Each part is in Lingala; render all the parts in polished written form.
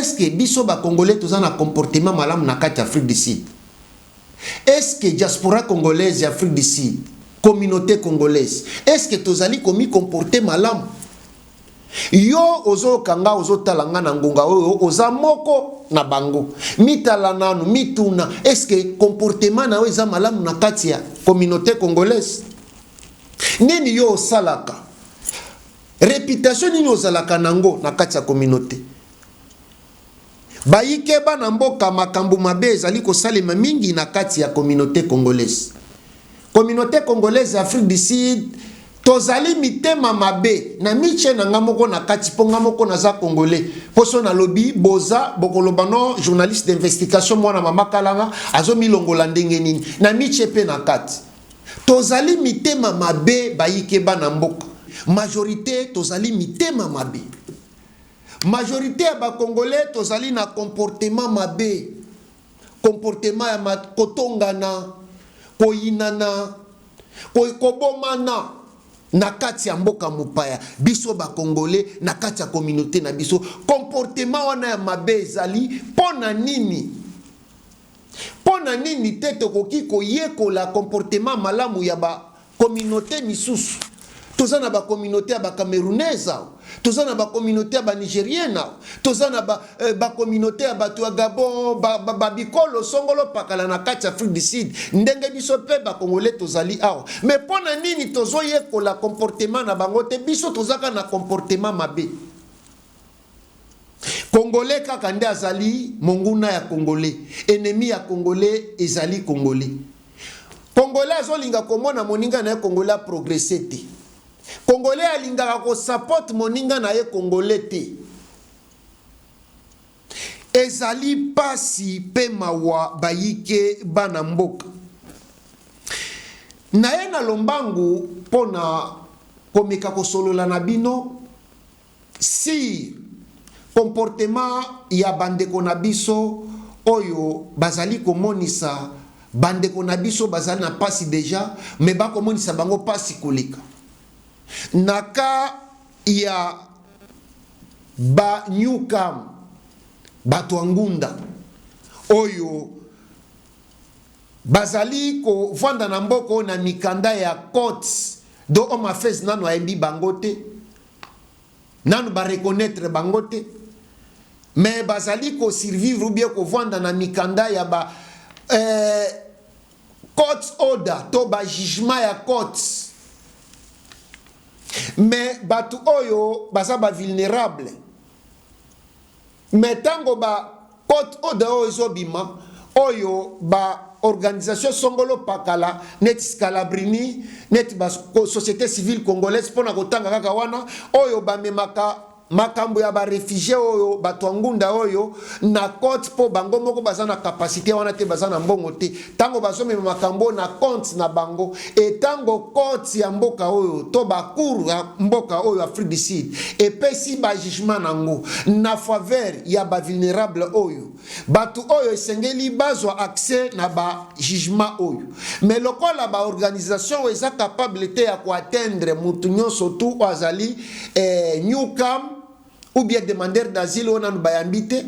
est-ce que biso ba congolais tous un comportement malamu na kati Afrique du Sud? Est-ce que diaspora congolaise et Afrique du Sud, communauté congolaise, est-ce que tozali komi comporter malamu? Yo ozo kanga ozo talanga na ngonga oyo oza moko na bango mitala nanu mituna, est-ce que comportement na eza malamu na kati ya communauté congolaise? Nini yo salaka réputation nini ozalaka nango na kati ya communauté? Bayike bana mboka makambo mabe ezali kosalema mingi na kati ya communauté congolaise. Communauté congolaise Afrique du Sud tozali mitema mabe na miche na ngamoko na kati ponga moko na za congolais poso na lobi boza bokolobano journaliste d'investigation mwana mama kalanga azo milongola ndenge nini na miche pe na kati tozali mitema mabe bayike bana mboka majorité tozali mitema mabe majorité ya ba congolais tozali na comportement mabe comportement ya makotongana koyinana kobomana na kati ya mboka mupaya biso ba congolais na kati ya communauté na biso comportement wana ya mabe ezali pona nini tete koki koyekola comportement malamu ya ba communauté misusu? Tozana ba communauté ya ba camerounaise, tozana ba communauté ya ba nigérienne, tozana ba communauté ya ba Gabon, ba bikolo songolo pakala na kati Afrique du Sud. Ndenge biso pe ba congolais tozali awa. Mais pona nini tozoye ko la comportement na bango te biso tozaka na comportement mabe. Congolais kaka nde azali monguna ya congolais, ennemi ya congolais ezali congolais. Congolais azolinga komona moninga na congolais progresser te. Congolais alingaka ko support moninga na ye congolais te. Ezali pasi pe mawa bayike bana mboka. Na ye na lombangu pona komeka kosolola na bino si comportement ya bandeko na biso oyo bazali komonisa bandeko na biso bazali na pasi deja mais ba komonisa bango pasi koleka. Naka ya ba Newcam Batwangunda oyo bazali ko vanda na mboko na mikanda ya courts do homme affairs nanu ayebi bangote nanu ba reconnaître bangote mais bazali ko survivre ou bien ko vanda na mikanda ya ba court order to ba jugement ya courts. Mais batu oyo baza ba vulnérable. Mais tango ba court order oyo bima oyo ba organisation songolo pakala net Scalabrini net ba société civile congolaise pona kotanga kaka wana oyo ba memaka makambo ya ba réfugié oyo Batwangunda oyo na court po bango moko baza na capacité wana te baza na mbongo te tango bazome makambo na compte na bango et tango court ya mboka oyo to ba cour ya mboka oyo Afrique du Sud et pesi ba jugement nango na faveur ya ba vulnérable oyo batu oyo esengeli bazwa accès na ba jugement oyo mais lokola ba organisation eza capable te ya ko atteindre mutu nyonso tu azali Newcam ou bien demandeur d'asile on a bayambite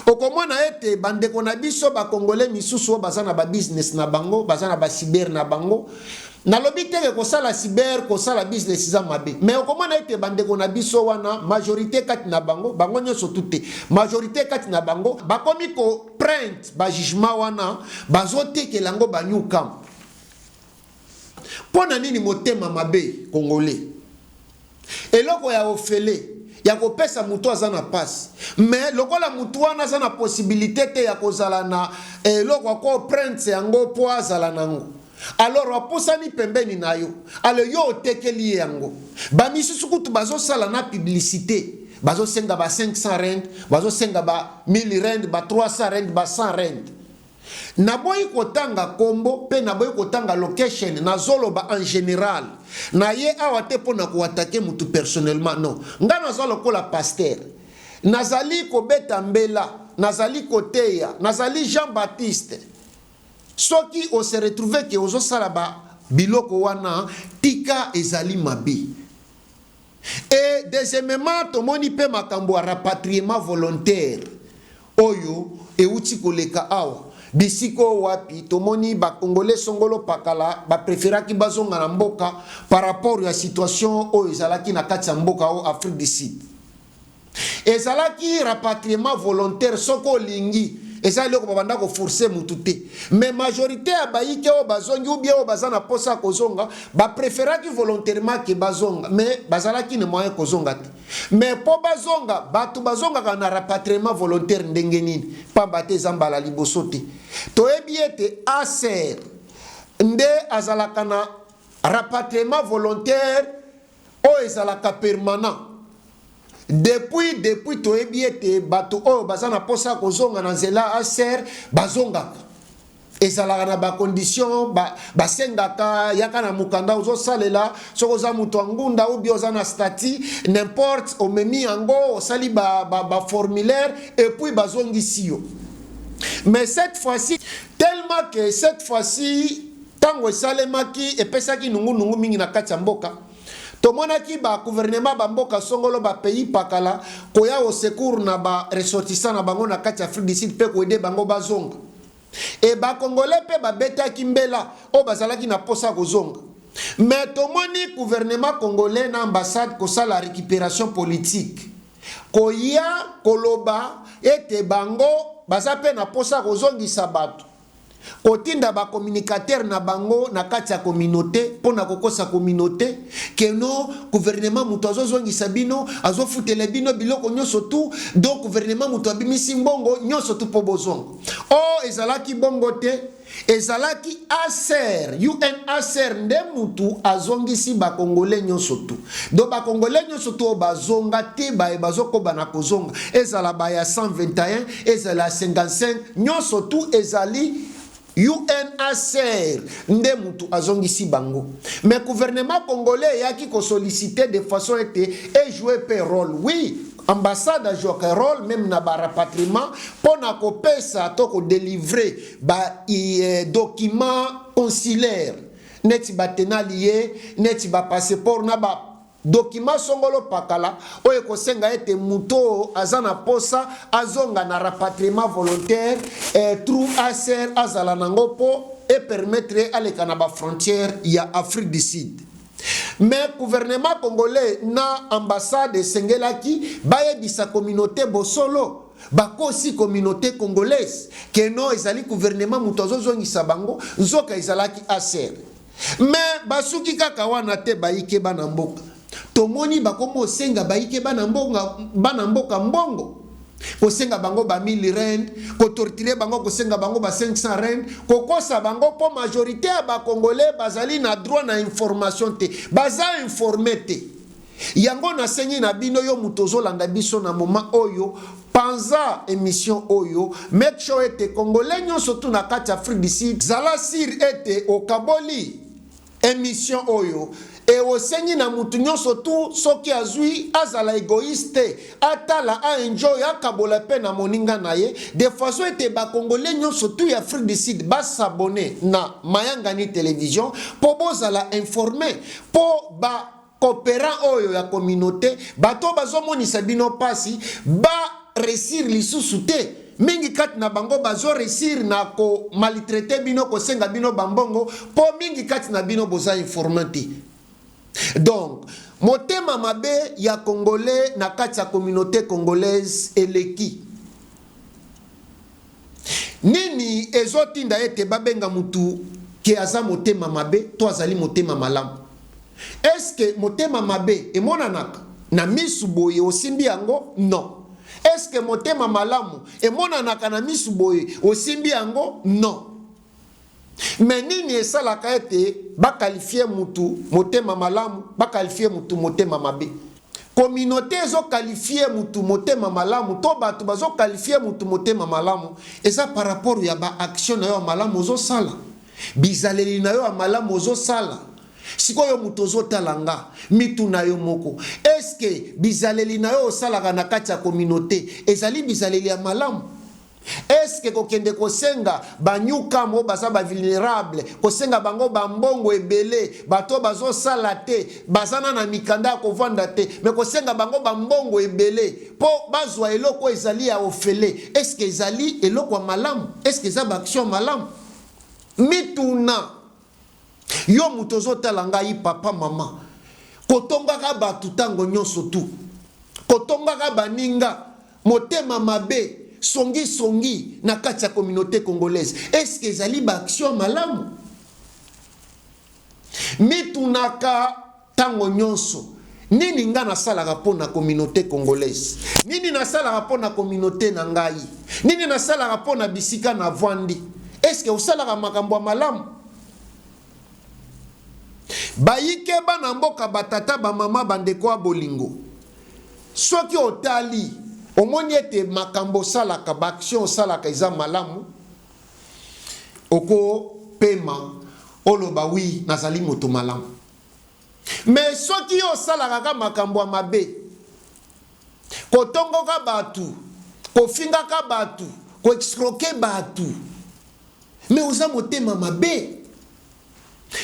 okomona ete bandeko na biso ba congolais misusu bazana ba business na bango bazana ba cyber na bango na lobite ke kosala cyber kosala business za mabe mais okomona ete bandeko na biso wana majorité kati na bango bango nyoso tuté majorité kati na bango bakomi ko print ba jugement wana bazote ke lango ba Newcam pona nini motema mabe congolais eloko ya ofele ya kopesa mutu aza na passe mais lokola mutu wana aza na possibilité te ya kozala na eloko ko prendre yango po azala nango alors wapusani pembeni na yo alors yo otekeli yango bamisusu kutu bazosala na publicité bazosenga ba 500 rand bazosenga ba 1000 rand ba 300 rand ba 100 rand na boyi kotanga kombo pe na boyi kotanga location na zoloba en général na ye awa te pona ko attaquer mutu personnellement non nga nazalo ko la pasteur nazali ko beta mbela nazali koteya nazali Jean Baptiste soki o se retrouver que ozo sala ba biloko wana tika ezali mabi et deuxièmement tomoni pe makambo rapatriement volontaire oyo euti koleka awa bisiko wapi tomoni ba congolais songolo pakala ba préféraki bazonga na mboka par rapport ya situation oyo ezalaki na kati ya mboka o Afrique du Sud. Ezalaki rapatriement volontaire soko lingi ezali ko babanda ko forcer mutu te, mais majorité ya bayike o bazongi ou bien o bazana posa kozonga ba préféraki volontairement ke bazonga, mais bazalaki ne moyen kozonga te. Mais po bazonga batu bazonga kana rapatriement volontaire ndenge nini pa bate zambala liboso te toyebi ete aser nde azalaka na rapatriement volontaire o ezalaka permanent. Depuis toyebi ete bato oyo bazana posa kozonga na nzela aser bazongaka ezalaka na ba condition basengaka yaka na mukanda ozo salela soko za mutu ngunda ou bien na statut n'importe omemi yango osali ba formulaire et puis bazongisi yo. Mais cette fois-ci tellement que cette fois-ci tango esalemaki epesaki nungu mingi na kati ya mboka tomonaki ba gouvernement ba mboka songolo ba pays pakala koya au secours na ba ressortissant na bango na kati ya Afrique du Sud pe ko aider bango bazonga et ba congolais pe ba betaki mbela o bazalaki na posa kozonga. Mais tomoni gouvernement congolais na ambassade ko sala récupération politique koya koloba ete bango bazape na posa kozongisa bato kotinda ba communicateur na bango na kati ya communauté pona kokosa communauté keno gouvernement mutu azozongisa bino azofutele bino biloko nyonso tu donc gouvernement mutu abimisi mbongo nyonso tu po bozongo o ezalaki bongo te ezalaki aser UNHCR nde mutu azongisi ba congolais nyonso tu do ba congolais nyonso tu bazonga te bazokoba na kozonga ezala ba ya 121 ezala 55 nyonso tu ezali UNHCR nde mutu azongisi bango. Mais gouvernement congolais yaki ko solliciter de façon et jouer un rôle. Oui, ambassade a joué un rôle même na ba rapatriement pona ko pesa to ko délivrer ba document consulaire neti ba tenalié neti ba passeport na ba document songolo pakala oye kosenga ete muto azana posa azonga na rapatriement volontaire trou aser azala nango po et permettre aleka na ba frontière ya Afrique du Sud. Mais gouvernement congolais na ambassade sengelaki bayebisa communauté bosolo bakosi communauté congolaise keno ezali gouvernement muto azozongisa bango nzoka ezalaki aser. Mais basuki kaka wana te bayike bana mboka tomoni bakomo senga baike bana mboka mbongo kosenga bango ba 1000 rand ko torturer bango kosenga bango ba 500 rand ko kosa bango po majorité ya ba congolais bazali na droit na information te baza informé te yango na sengi na bino yo mutozo landa biso na moment oyo panza émission oyo make sure ete congolais nyonso tu na kati Afrique du Sud zala sir ete okaboli émission oyo et au sengi na mutu nyonso tu soki azui azala égoïste atala a enjoy akabola pe na moninga na ye de façon ete ba congolais nyonso tu ya Afrique du Sud ba s'abonner na Mayangani télévision po bozala informé po ba coopérant oyo ya communauté bato bazomonisa bino pasi ba resir lisusu te mingi kati na bango bazo resir na ko maltraiter bino ko senga bino bambongo po mingi kati na bino boza informé. Donc motema mabe ya congolais na kati ya communauté congolaise eleki nini ezotinda ete babenga mutu ke aza motema mabe to azali motema malamu. Est-ce que motema mabe emonanaka na misu boye osimbi yango? Non. Est-ce que motema malamu emonanaka na misu boye osimbi yango? Non. Mais nini esalaka ete bakalifie mutu motema malamu bakalifie mutu motema mabe? Communauté ezo qualifier mutu motema malamu to batu bazo qualifier mutu motema malamu eza par rapport ya ba action na yo malamu ozo sala bizaleli na yo malamu ozo sala sikoyo mutu ozo talanga mitu na yo moko. Est-ce que bizaleli na yo osalaka na kati ya communauté ezali bizaleli ya malamu? Est-ce que kokende kosenga banyuka mo baza ba vulnérable kosenga bango bambongo ebele bato bazo salate bazana na mikanda ko vanda te mais kosenga bango bambongo ebele po bazwa eloko ezali ya ofele? Est-ce que ezali eloko malam? Est-ce que za action malam? Mituna yo mutozo talanga yi papa mama kotonga ka batu tango nyonso tu kotonga ka baninga motema mabe songi na kati ya communauté congolaise. Est-ce que ezali ba action malamu? Mitunaka tango nyonso nini nga nasalaka mpo na communauté congolaise, nini nasalaka mpo na communauté na ngai, nini nasalaka mpo na bisika na vwandi? Est-ce que osalaka makambo ya malamu? Bayike bana mboka batata bamama bandeko ya bolingo, soki otali omoni ete makambo salaka ba action salaka eza malamu, oko pema oloba wi nazali moto malamu. Mais soki yo salaka ka makambo ya mabe, kotongoka batu, kofingaka batu, ko escroquer batu, mais oza motema mabe.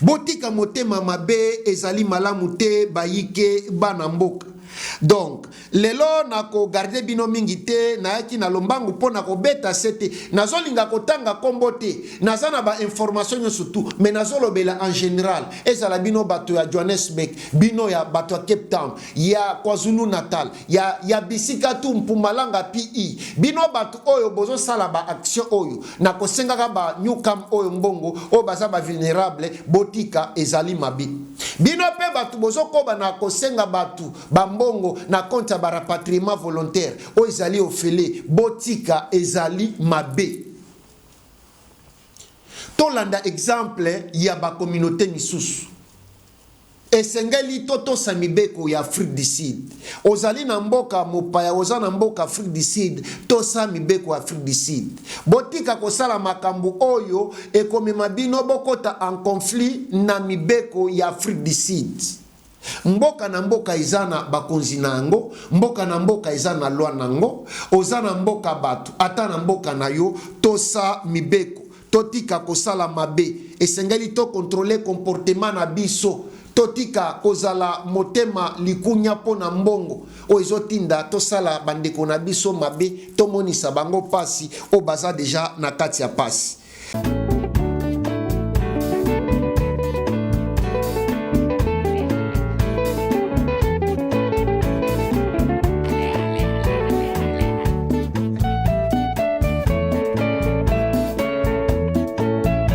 Botika motema mabe ezali malamu te bayike bana mboka. Donc lelo nako garder bino mingi te na yaki na lombangu pona ko beta sete nazolinga kotanga kombo te nazana ba information surtout mais nazolobela en général ezala bino bato ya Johannesburg, bino ya bato ya Cape Town, ya KwaZulu Natal, ya bisika tu Mpumalanga PE, bino bato oyo bozo sala ba action oyo na kosenga ka ba newcam oyo mbongo o baza ba vulnérable botika ezali mabi. Bino pe bato bozo koba na kosenga batu bambongo na compte ya rapatriement volontaire o ezali ofele botika ezali mabe. Tolanda exemple ya ba communauté misusu esengeli toto samibeko ya Afrique du Sud. Ozali na mboka mopaya oza na mboka Afrique du Sud to samibeko Afrique du Sud. Botika kosala makambo oyo ekomema bino bokota en conflit na mibeko ya Afrique du Sud. Mboka na mboka izana bakonzi nango, mboka na mboka izana lwa nango, ozana mboka batu, ata na mboka na yo tosa mibeko, totika kosala mabe, esengeli to contrôler comportement na biso, totika kozala motema likunya pona mbongo, o ezotinda tosala bandeko na biso mabe, tomonisa bango pasi, o baza deja na kati ya pasi.